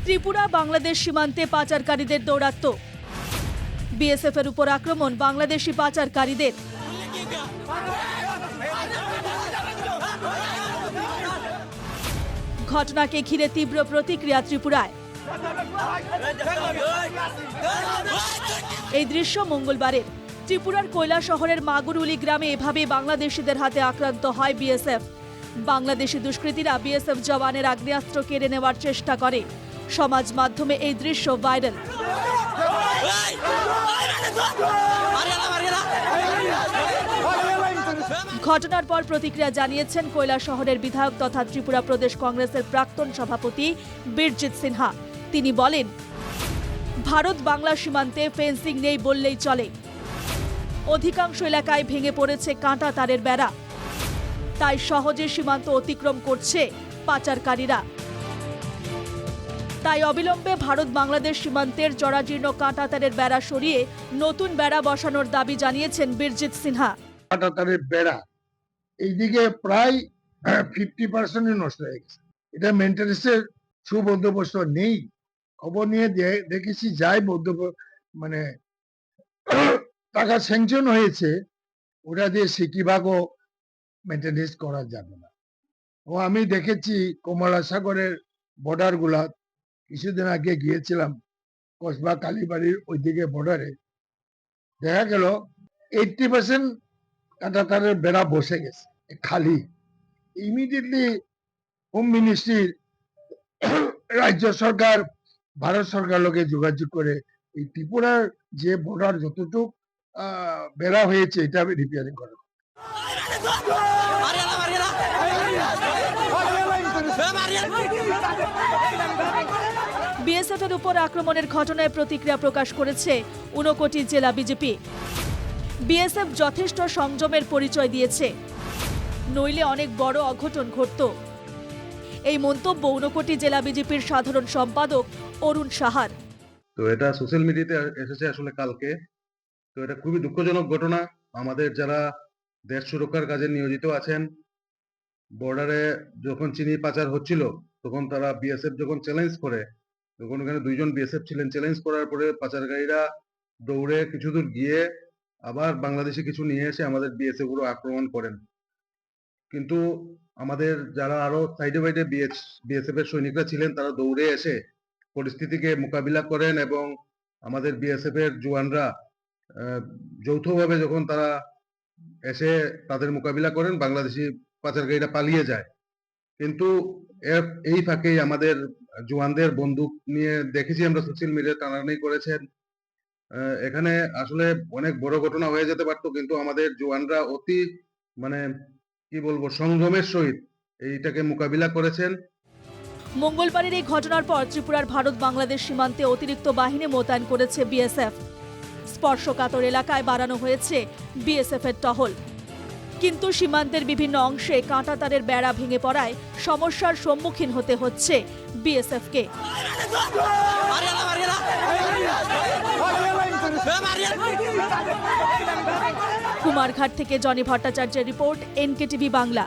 ত্রিপুরা বাংলাদেশ সীমান্তে পাচারকারীদের দৌরাত্ম্য। বিএসএফ এর উপর আক্রমণ বাংলাদেশি পাচারকারীদের। ঘটনাকে ঘিরে তীব্র প্রতিক্রিয়া ত্রিপুরায়। এই দৃশ্য মঙ্গলবারের। ত্রিপুরার কৈলাসহরের মাগুরুলি গ্রামে এভাবে বাংলাদেশিদের হাতে আক্রান্ত হয় বিএসএফ। বাংলাদেশি দুষ্কৃতীরা বিএসএফ জওয়ানের আগ্নেয়াস্ত্র কেড়ে নেওয়ার চেষ্টা করে। সমাজ মাধ্যমে এই দৃশ্য ভাইরাল। ঘটনার পর প্রতিক্রিয়া জানিয়েছেন কৈলাসহরের বিধায়ক তথা ত্রিপুরা প্রদেশ কংগ্রেসের প্রাক্তন সভাপতি বীরজিৎ সিনহা। তিনি বলেন, ভারত বাংলা সীমান্তে ফেন্সিং নেই বললেই চলে। অধিকাংশ এলাকায় ভেঙে পড়েছে কাঁটা তারের বেড়া। তাই সহজে সীমান্ত অতিক্রম করছে পাচারকারীরা। তাই অবিলম্বে ভারত বাংলাদেশ সীমান্তের জরাজীর্ণ কাঁটা তারের বেড়া সরিয়ে নতুন বেড়া বসানোর দাবি জানিয়েছেন বীরজিৎ সিনহা। কাঁটা তারের বেড়া এইদিকে প্রায় 50% নষ্ট হয়ে গেছে। এটা মেইনটেনেন্সের সুবন্দোবস্ত নেই। খবর নিয়ে দেখেছি যাই মানে টাকা স্যাংশন হয়েছে, ওটা দিয়ে সিকিভাগও মেইনটেনেন্স করা যাবে না। ও আমি দেখেছি কমলা সাগরের বর্ডার গুলা, কিছুদিন আগে গিয়েছিলাম কসবা কালীবাড়ির ওইদিকে বর্ডারে, দেখা গেল 80% কাঁটা তারের বেড়া বসে গেছে খালি। ইমিডিয়েটলি হোম মিনিস্ট্রির রাজ্য সরকার ভারত সরকার লোকে যোগাযোগ করে এই ত্রিপুরার যে বর্ডার যতটুকু বেড়া হয়েছে এটা রিপেয়ারিং করা। বিএসএফ এর উপর আক্রমণের ঘটনায় প্রতিক্রিয়া প্রকাশ করেছে ঊনকোটি জেলা বিজেপি। বিএসএফ যথেষ্ট সংযমের পরিচয় দিয়েছে, নইলে অনেক বড় অঘটন ঘটত। এই মন্তব্য ঊনকোটি জেলা বিজেপির সাধারণ সম্পাদক অরুণ সাহার। তো এটা সোশ্যাল মিডিয়াতে এসেছে আসলে কালকে। তো এটা খুবই দুঃখজনক ঘটনা। আমাদের যারা দেশ সুরক্ষার কাজে নিয়োজিত আছেন, বর্ডারে যখন চিনি পাচার হচ্ছিল তখন তারা বিএসএফ যখন চ্যালেঞ্জ করে, তখন ওখানে 2 জন বিএসএফ ছিলেন। চ্যালেঞ্জ করার পরে পাচারকারীরা দৌড়ে কিছু দূর গিয়ে আবার বাংলাদেশে কিছু নিয়ে এসে আমাদের বিএসএফ গুলো আক্রমণ করেন। কিন্তু আমাদের যারা আরো সাইডে বাইডে বিএসএফ এর সৈনিকরা ছিলেন, তারা দৌড়ে এসে পরিস্থিতিকে মোকাবিলা করেন এবং আমাদের বিএসএফ এর জওয়ানরা যৌথভাবে যখন তারা এসে তাদের মোকাবিলা করেন, বাংলাদেশি পাচারকারীরা পালিয়ে যায়। কিন্তু এই ফাঁকেই আমাদের জওয়ানদের বন্দুক নিয়ে দেখেছি আমরা সোশ্যাল মিডিয়ায় টানাটানি করেছেন। এখানে আসলে অনেক বড় ঘটনা হয়ে যেতে পারতো, কিন্তু আমাদের জওয়ানরা অতি কি বলবো সংযমের সহিত এইটাকে মোকাবিলা করেছেন। মঙ্গলবারের এই ঘটনার পর ত্রিপুরার ভারত বাংলাদেশ সীমান্তে অতিরিক্ত বাহিনী মোতায়েন করেছে বিএসএফ। স্পর্শকাতর এলাকায় বাড়ানো হয়েছে বিএসএফ এর টহল। কিন্তু সীমান্তের বিভিন্ন অংশে কাঁটা তারের বেড়া ভেঙে পড়ায় সমস্যার সম্মুখীন হতে হচ্ছে বিএসএফকে। কুমারঘাট থেকে জনি ভট্টাচার্যের রিপোর্ট, এনকেটিভি বাংলা।